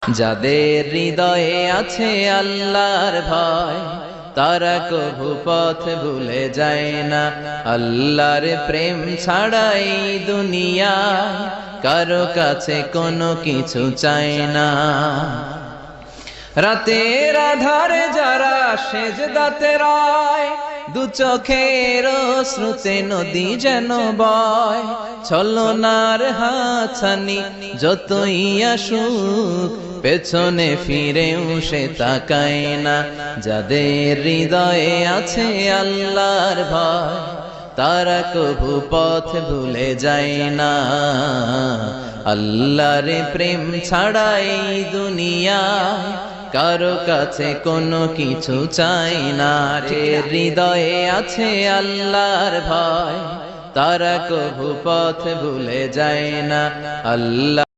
যাদের হৃদয়ে আছে আল্লাহর ভয় তারা কভু পথ ভুলে যায় না। আল্লাহর প্রেম ছাড়াই দুনিয়ায় কারো কাছে কোনো কিছু চায় না। রাতের আধারে যারা সেজদাতে রয়, দু চোখের শ্রুতে নদী যেন বয়। ছলনার হাতছানি যতই আসুক পেছনে ফিরেও সে তাকায় না। যাদের হৃদয়ে আছে আল্লাহর ভয় তারা কভু পথ ভুলে যায় না। আল্লাহর প্রেম ছাড়াই দুনিয়ায় কারো কাছে কোনো কিছু চাই না। যে হৃদয়ে আছে আল্লাহর ভয় তারা কভু পথ ভুলে যায় না। আল্লাহ